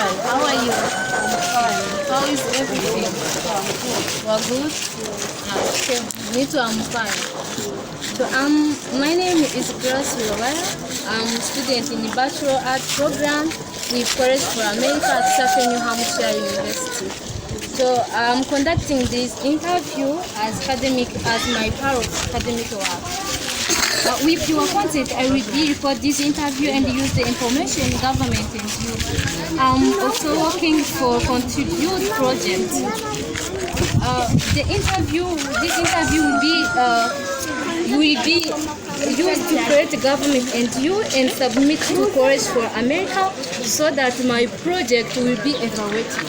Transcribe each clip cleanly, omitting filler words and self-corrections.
fine. How are you? I'm fine. How is everything? I'm good. You are good? Okay. Me too, I'm fine. So my name is Grace111111. I'm a student in the Bachelor Art program with College for America at Southern New Hampshire University. So I'm conducting this interview as my part of academic work. With your consent, I will record this interview and use the information government and you. I'm also working for contribute project. This interview will be used to create a government and you and submit to College for America so that my project will be evaluated.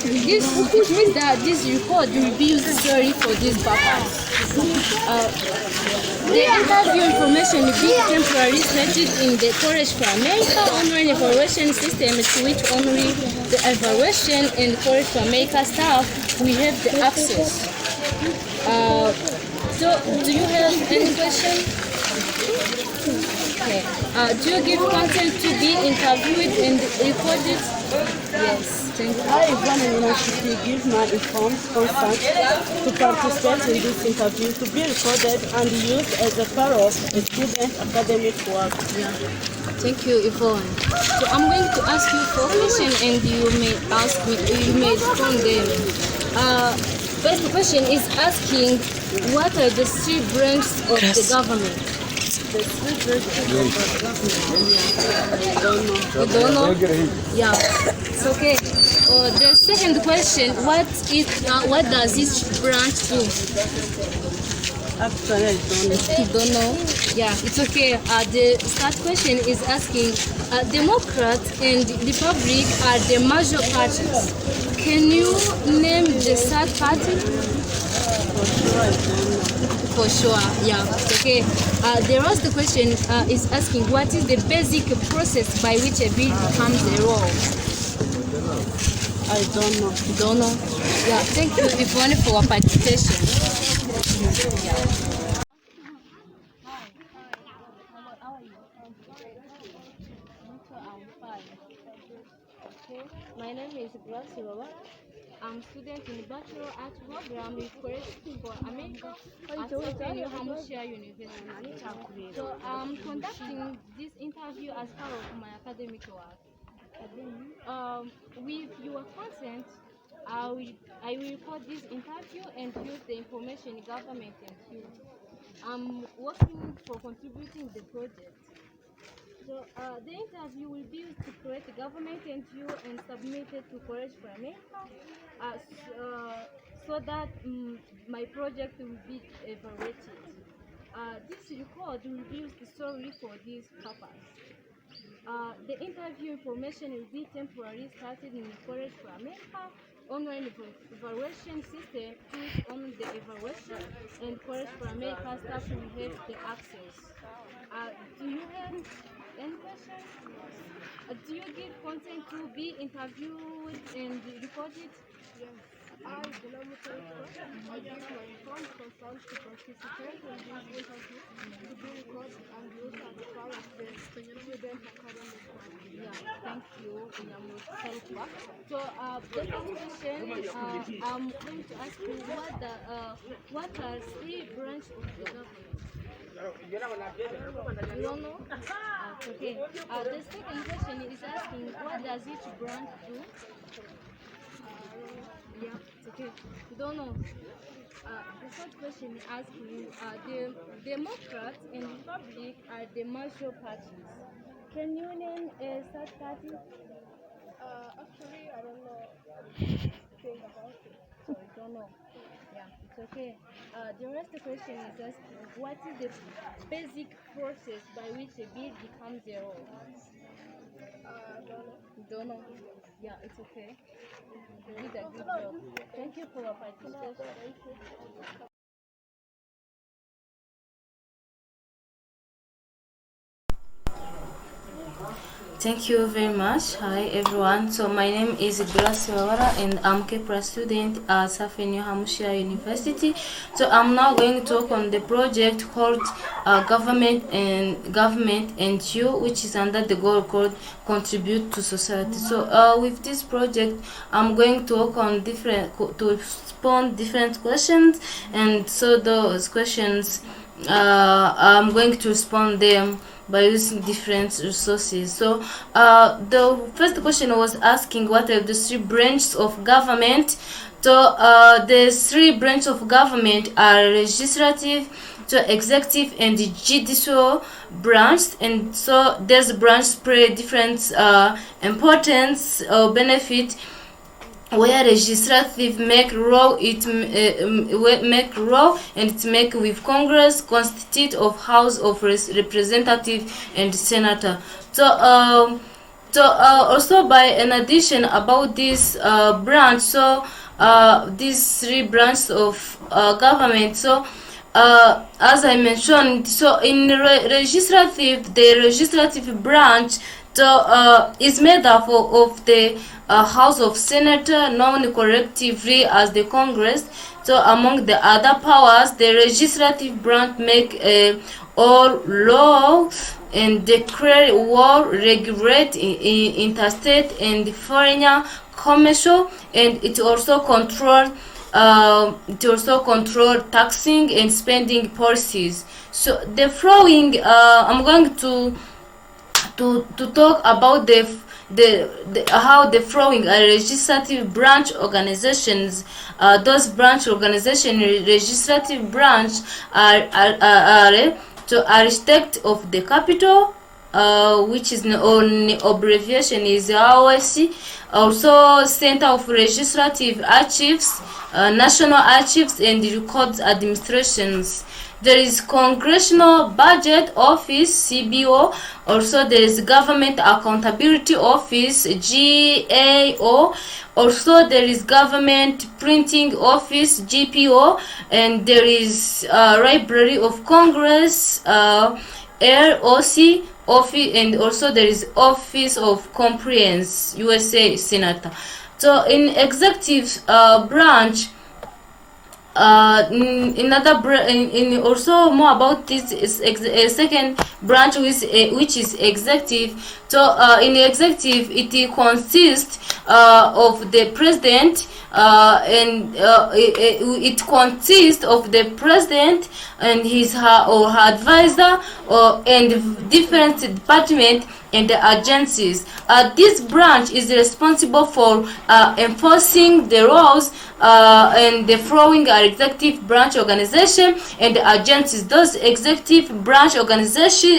This means that this record will be used solely for this purpose. The interview information will be temporarily stated in the College for America online evaluation system, to which only the evaluation and College for America staff will have the access. So, do you have any question? Okay. Do you give consent to be interviewed and recorded? Yes. I examine university give my informed consent to participate in this interview to be recorded and used as a part of a student academic work. Yeah. Thank you, Yvonne. So I'm going to ask you 4 questions and you may respond them. First question is asking, what are the 3 branches of the government? The 3 branches of the government. I don't know. You don't know? Yeah. It's okay. The second question, what does each branch do? Actually, I don't know. You don't know? Yeah, it's okay. The third question is asking, Democrats and Republic are the major parties. Can you name the third party? For sure, I don't know. For sure, yeah, it's okay. The last question is asking, what is the basic process by which a bill becomes a law? I don't know. You don't know? Yeah, thank you, Yvonne, for your participation. How are you? I'm fine. Okay. My name is Grace111111. I'm a student in the Bachelor Art program with College for America at Southern New Hampshire University. So I'm conducting this interview as part of my academic work. With your consent, I will record this interview and use the information government and you. I'm working for contributing the project. So the interview will be used to create a government and you and submit it to College for America so that my project will be evaluated. This record will be used solely for this purpose. The interview information will be temporarily started in the College for America online evaluation system, which on the evaluation and College for America staff will have the access. Do you have any questions? Do you give consent to be interviewed and recorded? Yes. I give my informed consent to participate in this interview, to be recorded and used as part of the student academic work. Yeah, thank you. So, the next question, I'm going to ask you what are 3 branches of the government? You don't know? Okay. The second question is asking, what does each branch do? Yeah, it's okay. You don't know. The third question is asking, the Democrats and Republic are the major parties. Can you name a third party? Actually, I don't know anything about it. So you don't know. Yeah, it's okay. The rest question is asking, what is the basic process by which a bill becomes a law? Don't know. Yeah, it's okay. You did a good job. Thank you for your participation. Thank you very much. Hi everyone. So my name is Grace111111 and I'm Kepra student at Safi New Hampshire University. So I'm now going to talk on the project called Government and You, which is under the goal called Contribute to Society. So with this project, I'm going to work on respond different questions, and so those questions I'm going to respond them by using different resources. So the first question was asking what are the three branches of government. So the three branches of government are legislative, so executive, and the judicial branch. And so these branches play different importance or benefit. Where legislative make law, make law, and it make with Congress constitute of House of Representative and Senator. So also by an addition about this branch, so these three branches of government. So as I mentioned, so in the legislative branch, so is made up of the House of Senator, known collectively as the Congress. So among the other powers, the legislative branch make all laws and declare war, regulate interstate and foreign commercial, and it also control taxing and spending policies. So the following, I'm going to talk about how the following are legislative branch organizations. Those branch organization legislative branch are to architect of the capital, which is on abbreviation is ROC. Also Center of Legislative Archives, National Archives, and Records Administrations. There is Congressional Budget Office, CBO. Also there is Government Accountability Office, GAO. Also there is Government Printing Office, GPO. And there is Library of Congress, LOC office, and also there is Office of Compliance, USA Senator. So in executive branch, also more about this is a second branch which is executive. So in the executive, it consists of the president, and it consists of the president and her advisor, and different departments and the agencies. This branch is responsible for enforcing the laws, and the following are executive branch organization and the agencies. Those executive branch organization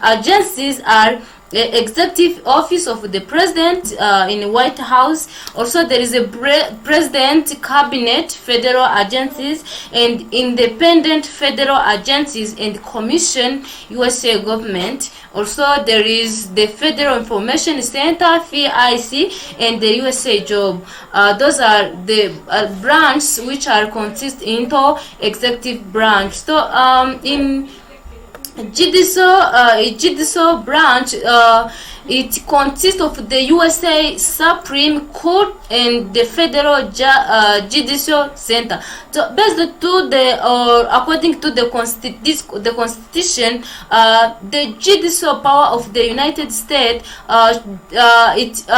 agencies are the Executive Office of the President in the White House. Also there is a President Cabinet, federal agencies, and independent federal agencies and Commission, USA government. Also there is the Federal Information Center, FIC, and the USA Job. Those are the branches which are consist into executive branch. So in judicial branch, it consists of the USA Supreme Court and the Federal Judicial Center. So based to the according to the Constitution, the judicial power of the United States, it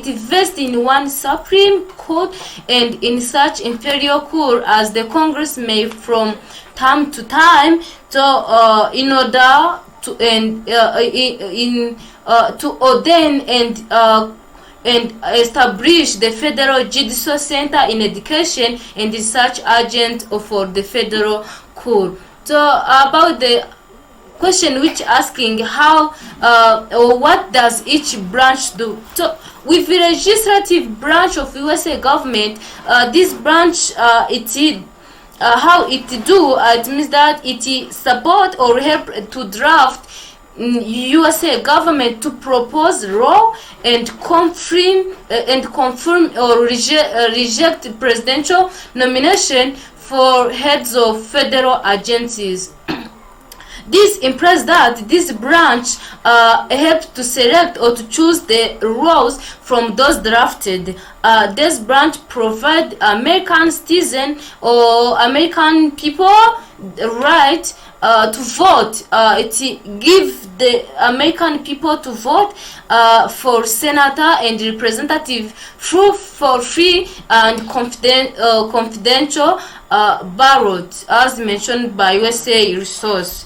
invests in one Supreme Court and in such inferior court as the Congress may from time to time. So in order to to ordain and establish the Federal Judicial Center in education and research agent for the federal court. So about the question which asking how or what does each branch do. So with the legislative branch of USA government, this branch how it do, it means that it support or help to draft USA government to propose law and confirm or reject presidential nomination for heads of federal agencies. this implies that this branch helps to select or to choose the roles from those drafted. This branch provides American citizens or American people the right to vote. It gives the American people to vote for senator and representative through for free and confidential ballot, as mentioned by USA Resource.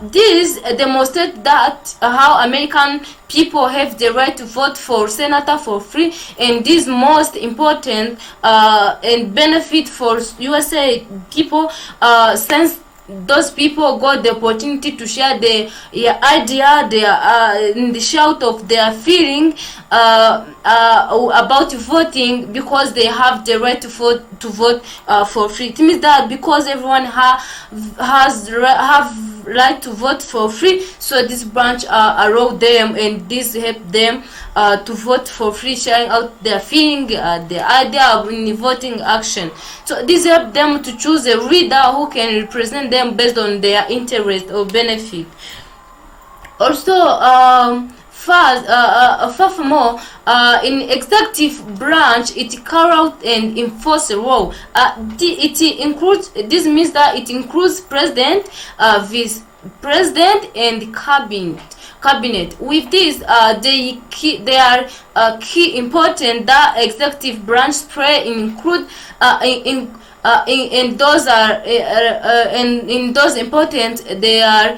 This demonstrates that how American people have the right to vote for senator for free, and this most important and benefit for USA people since those people got the opportunity to share their idea, in the shout of their feeling about voting, because they have the right to vote for free. It means that because everyone have right to vote for free, so this branch allowed them, and this helped them to vote for free, sharing out their feeling, their idea in voting action. So this helped them to choose a leader who can represent them based on their interest or benefit. Also, furthermore, in executive branch, it carry out and enforce a role. It includes. This means that it includes president, vice president, and cabinet. With this, they are key important that executive branch play include in those are in those important they are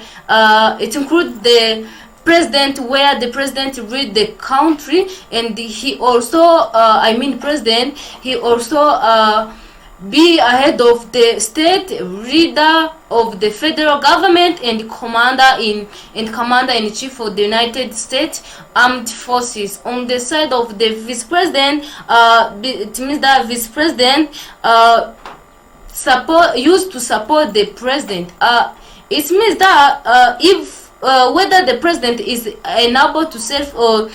it includes the president, where the president lead the country, and he also president, he also be ahead of the state, leader of the federal government, and commander in chief of the United States Armed Forces. On the side of the vice president, it means that vice president used to support the president. It means that if whether the president is unable to serve or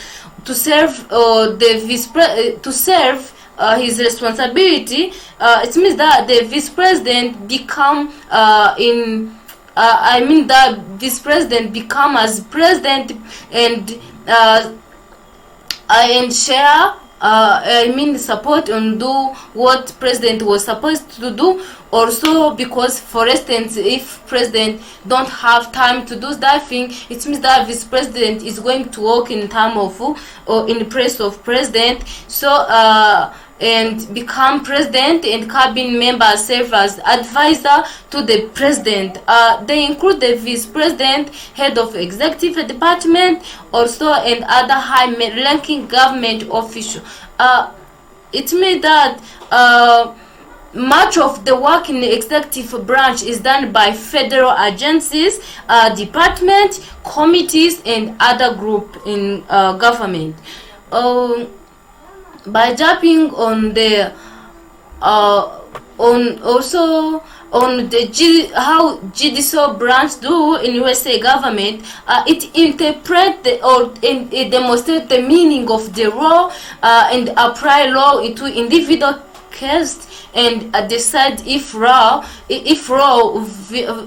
to serve to serve his responsibility, it means that the vice president become that vice president become as president and share support and do what president was supposed to do. Also, because for instance, if president don't have time to do that thing, it means that vice president is going to work in time of or in place of president. So and become president, and cabinet members serve as advisor to the president. They include the vice president, head of executive department, also, and other high-ranking government officials. It means that much of the work in the executive branch is done by federal agencies, departments, committees, and other groups in government. By jumping on the how judicial branch do in USA government, it interpret it demonstrate the meaning of the law and apply law into individual case, and decide if law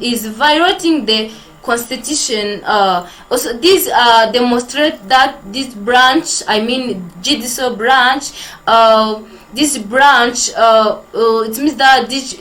is violating the Constitution. Also, this demonstrate that this branch, judicial branch, this branch, it means that this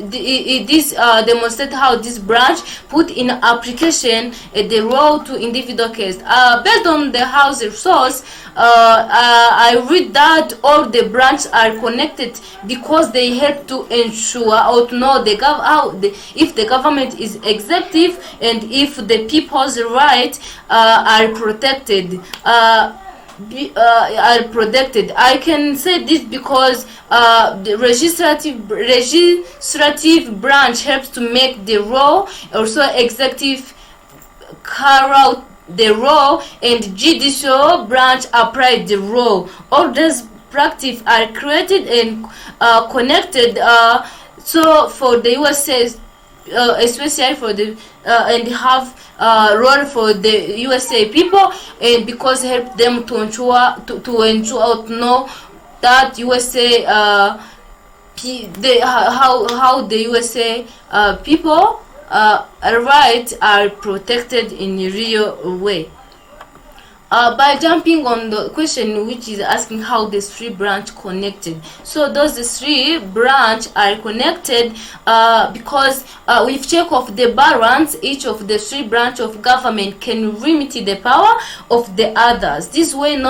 demonstrate how this branch put in application the law to individual case. Based on the House resource, I read that all the branches are connected because they help to ensure or to know if the government is executive and if the people's rights are protected. Are protected. I can say this because the legislative branch helps to make the law, also executive carry out the law, and judicial branch apply the law. All these practices are created and connected. So for the USA, especially for the and have role for the USA people, and because help them to ensure to know that USA how the USA people rights are protected in a real way. By jumping on the question which is asking how the three branch connected. So those three branch are connected because with check of the balance, each of the three branch of government can limit the power of the others. This way, in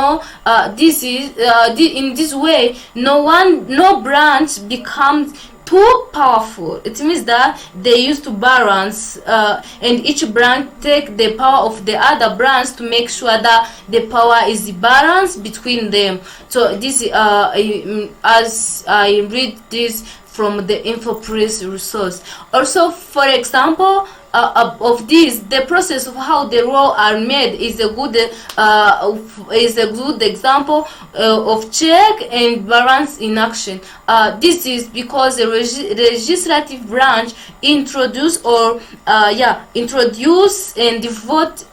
this way, no branch becomes too powerful. It means that they used to balance, and each branch take the power of the other branch to make sure that the power is balanced between them. So this, as I read this from the InfoPress resource. Also, for example, of this, the process of how the laws are made is a good example of check and balance in action. This is because the legislative branch introduce and vote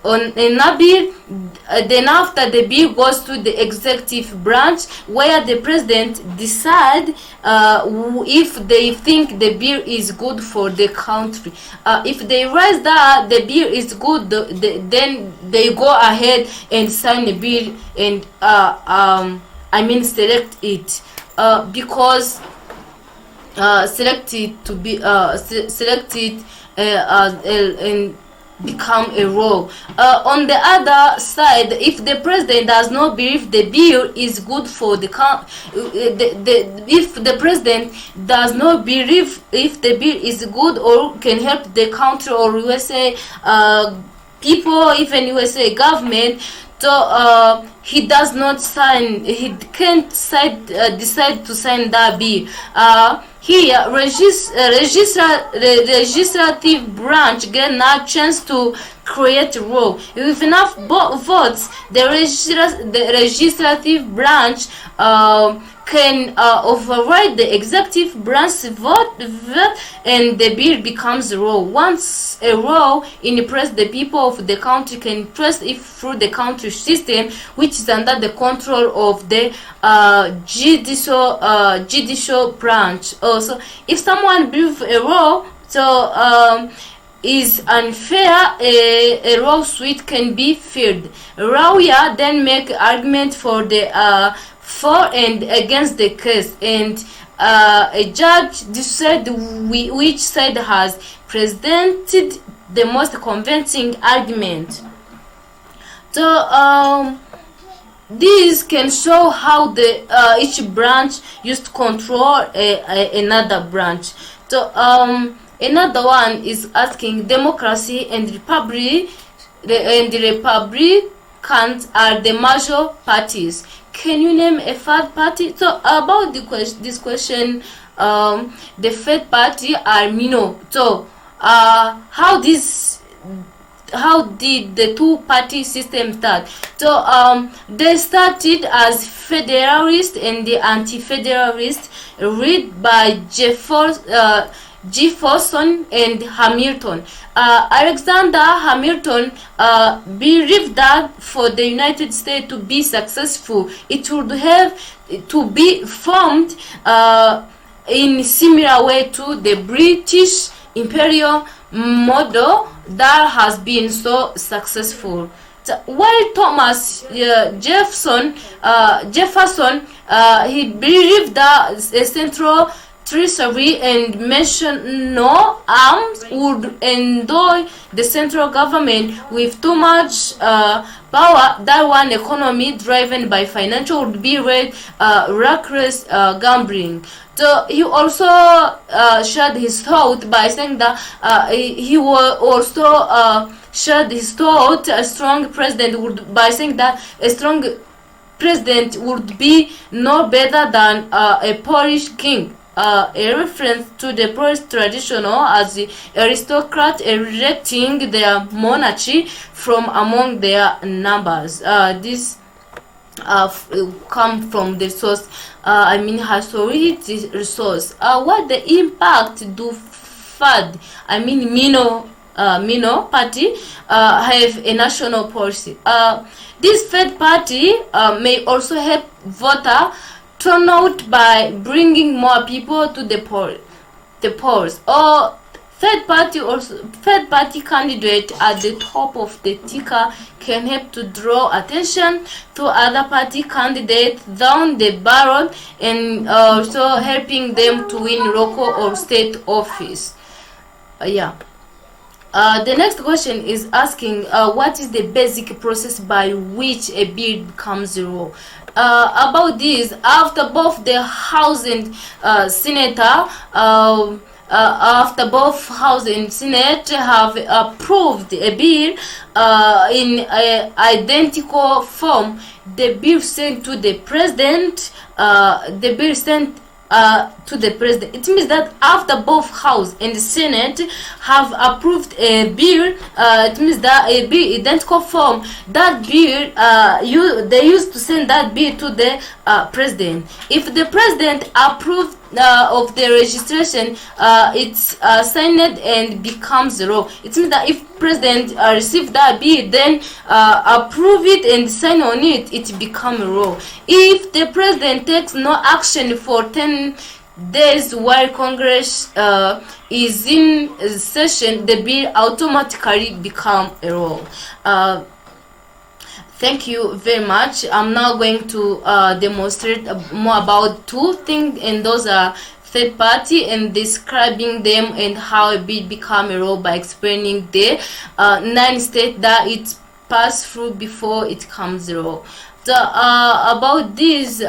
on a bill. Then after the bill goes to the executive branch, where the president decide if they think the bill is good for the country. If they realize that the bill is good, then they go ahead and sign the bill and select it, because select it to be selected and become a law. On the other side, if the president does not believe the bill is good for the if the president does not believe if the bill is good or can help the country or USA people, even USA government, so he does not sign, he can't decide to sign that bill. Here, legislative branch get a chance to create a law. With enough votes, the legislative branch can override the executive branch vote, and the bill becomes law. Once a law in place, the people of the country can trust it through the country system, which is under the control of the judicial branch. Also, if someone believes a law is unfair, a lawsuit can be filed. Lawyer then make argument for the for and against the case, and a judge decide which side has presented the most convincing argument. So this can show how the each branch used to control another branch. So another one is asking democracy and republic, and the Republicans are the major parties. Can you name a third party? So about this question, the third party are minor. So how did the two-party system start? So they started as Federalist and the Anti-Federalist, read by Jefferson and Hamilton. Alexander Hamilton believed that for the United States to be successful, it would have to be formed in similar way to the British imperial model that has been so successful. So, while Thomas Jefferson he believed that a central treasury and national arms would endow the central government with too much power, that one economy driven by financial would be reckless gambling. So he also shared his thought by saying that he will also shared his thought a strong president would, by saying that a strong president would be no better than a Polish king. A reference to the Polish traditional as the aristocrat erecting their monarchy from among their numbers. This come from the source, historicity resource. What the impact do FAD, Mino party have a national policy. This third party may also help voter turnout by bringing more people to the polls. Or third party candidate at the top of the ticker can help to draw attention to other party candidates down the barrel, and also helping them to win local or state office. The next question is asking what is the basic process by which a bill becomes law. About this, after both the House and Senate have approved a bill in identical form, the bill sent to the president. It means that after both House and Senate have approved a bill, it means that a bill identical form, that bill they used to send that bill to the president. If the president approved of the registration, it's signed and becomes law. It means that if president received that bill, then approve it and sign on it, it becomes law. If the president takes no action for 10 days while Congress is in session, the bill automatically becomes a law. Thank you very much. I'm now going to demonstrate more about two things, and those are third party and describing them and how a bill become a law by explaining the 9 steps that it passed through before it comes a law. So about this,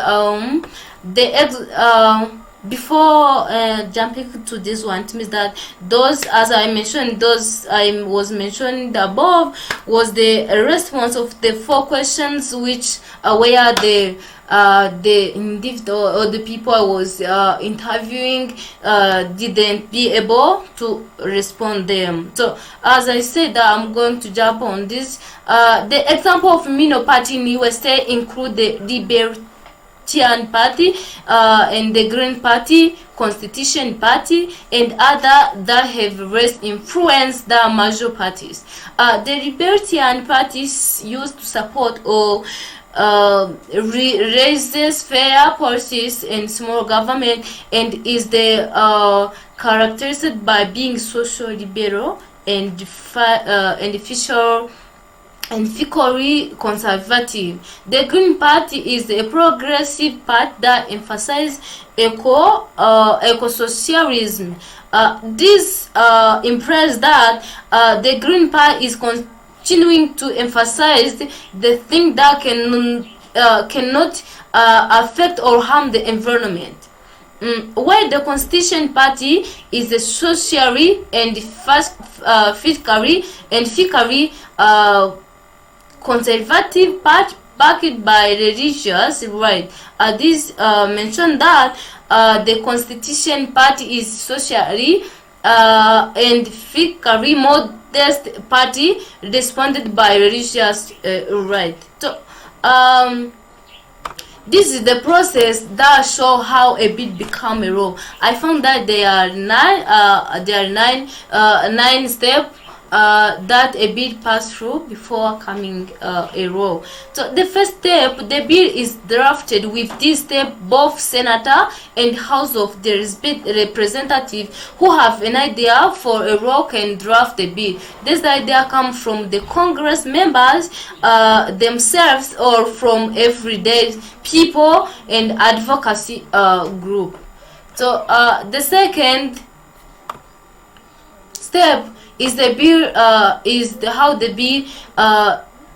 before jumping to this one, it means that those, as I mentioned, those I was mentioned above, was the response of the 4 questions which where the individual or the people I was interviewing didn't be able to respond them. So as I said, I'm going to jump on this. The example of minor party in USA include the Libertarian Party and the Green Party, Constitution Party, and other that have less influence than major parties. The Libertarian parties used to support or raises fair policies and small government, and is the characterized by being social liberal and fiscally conservative. The Green Party is a progressive party that emphasizes eco-socialism. This implies that the Green Party is continuing to emphasize the thing that cannot affect or harm the environment. While the Constitution Party is a socially and fiscally conservative party backed by religious right. This mentioned that the Constitution Party is socially and fiscally modest party responded by religious right. So this is the process that show how a bill become a law. I found that there are 9 steps that a bill passed through before coming a law. So the first step, the bill is drafted. With this step, both senator and House of the representative who have an idea for a law can draft the bill. This idea comes from the Congress members themselves or from everyday people and advocacy group. So the second step is the bill how the bill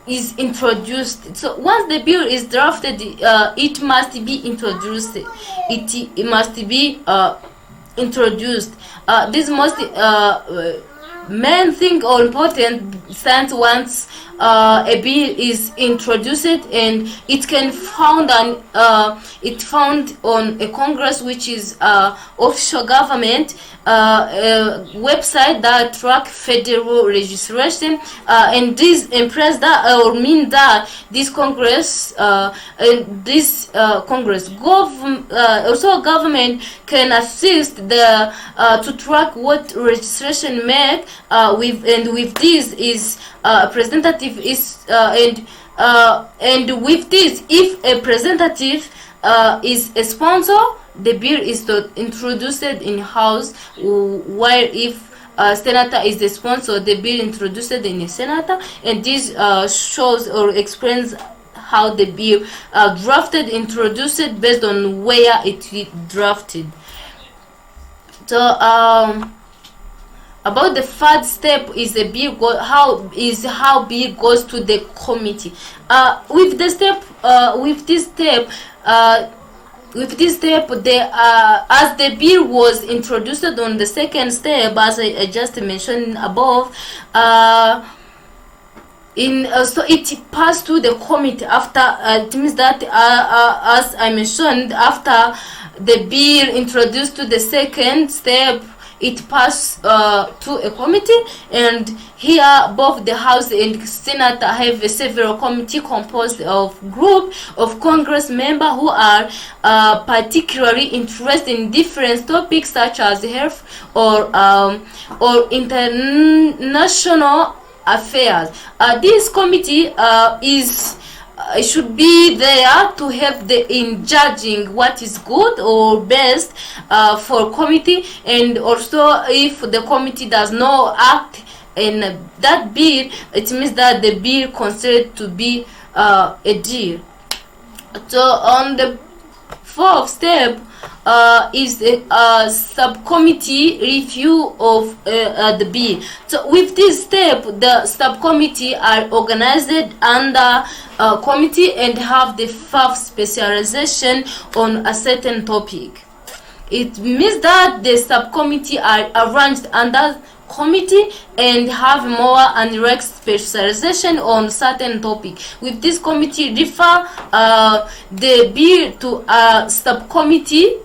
is introduced. So once the bill is drafted, it must be introduced. It must be introduced. This most main thing or important since once a bill is introduced and it can found on a Congress, which is official government website that track federal legislation, and this implies that or mean that this Congress also government can assist the to track what legislation made with this is representative is and with this, if a representative is a sponsor, the bill is introduced in House, while if senator is the sponsor of the bill introduced in the senator, and this shows or explains how the bill drafted, introduced based on where it drafted. So about the third step is the bill how bill goes to the committee. With this step, as the bill was introduced on the second step, as I just mentioned above, so it passed to the committee after. It means that as I mentioned, after the bill introduced to the second step, it passed to a committee, and here both the House and Senate have a several committee composed of group of Congress members who are particularly interested in different topics such as health or international affairs. This committee should be there to help in judging what is good or best for committee, and also if the committee does not act in that bill, it means that the bill considered to be a deal. So on the fourth step is a subcommittee review of the bill. So with this step, the subcommittee are organized under a committee and have the five specialization on a certain topic. It means that the subcommittee are arranged under committee and have more and direct specialization on certain topic. With this committee refer the bill to subcommittee,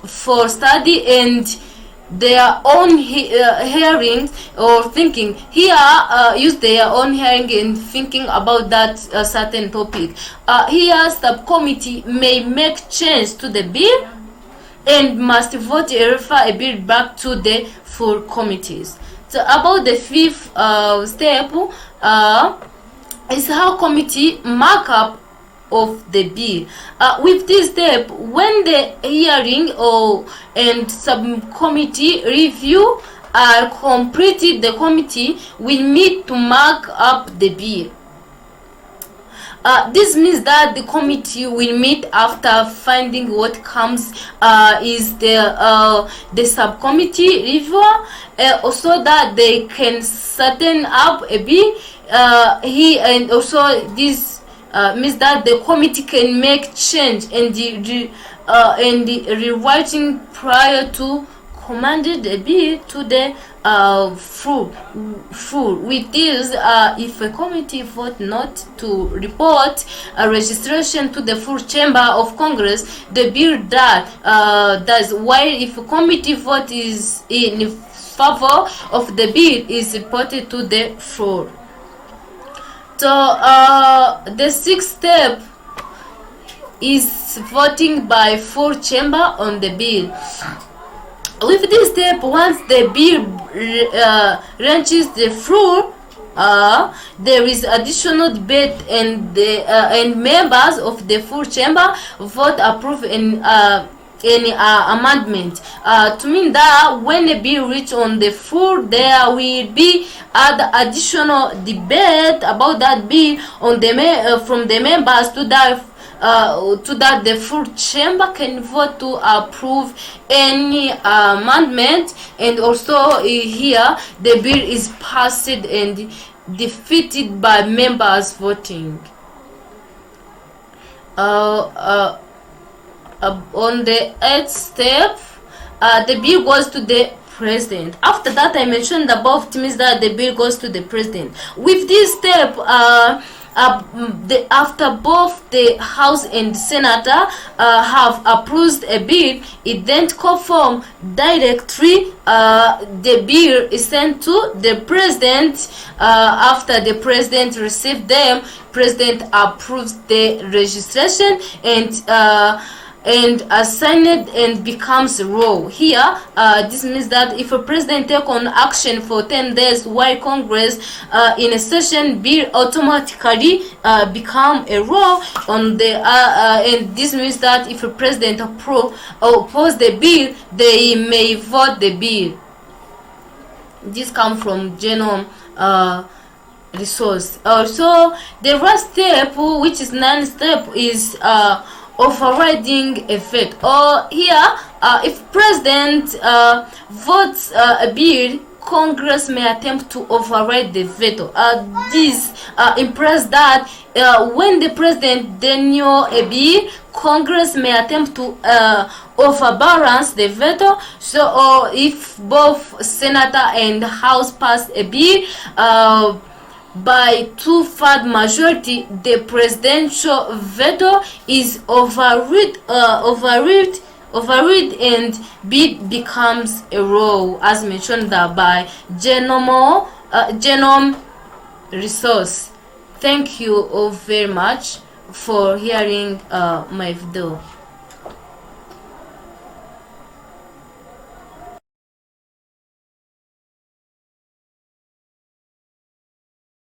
for study and their own hearing or thinking. Here use their own hearing and thinking about that certain topic. Here subcommittee may make change to the bill and must vote and refer a bill back to the full committees. So about the fifth step is how committee markup of the bill. With this step, when the hearing and subcommittee review are completed, the committee will meet to mark up the bill. This means that the committee will meet after finding what comes is the subcommittee reviewer, so that they can certain up a bill. And also this means that the committee can make change and the rewriting prior to commanded a bill to the full. With this, if a committee vote not to report a registration to the full chamber of Congress, the bill does. While if a committee vote is in favor of the bill, is reported to the floor. So the sixth step is voting by full chamber on the bill. With this step, once the bill reaches the floor, there is additional debate, and members of the full chamber vote approve any amendment. To mean that when a bill reaches on the floor, there will be additional debate about that bill on the from the members to that the full chamber can vote to approve any amendment, and also here the bill is passed and defeated by members voting. On the eighth step, the bill goes to the president. After that, I mentioned above, it means that the bill goes to the president. With this step, after both the House and Senate have approved a bill, it then conform directly. The bill is sent to the president. After the president received them, president approves the registration, and and signed and becomes law. Here, this means that if a president take on action for 10 days while Congress in a session, bill automatically become a law on the and this means that if a president oppose the bill, they may vote the bill. This comes from genome resource. So the last step, which is 9th step, is overriding a veto. Or here, if president votes a bill, Congress may attempt to override the veto. This implies that when the president denies a bill, Congress may attempt to overbalance the veto. So if both Senator and House pass a bill by 2/3 majority, the presidential veto is overruled and bill becomes a law, as mentioned by genome resource. Thank you all very much for hearing my video.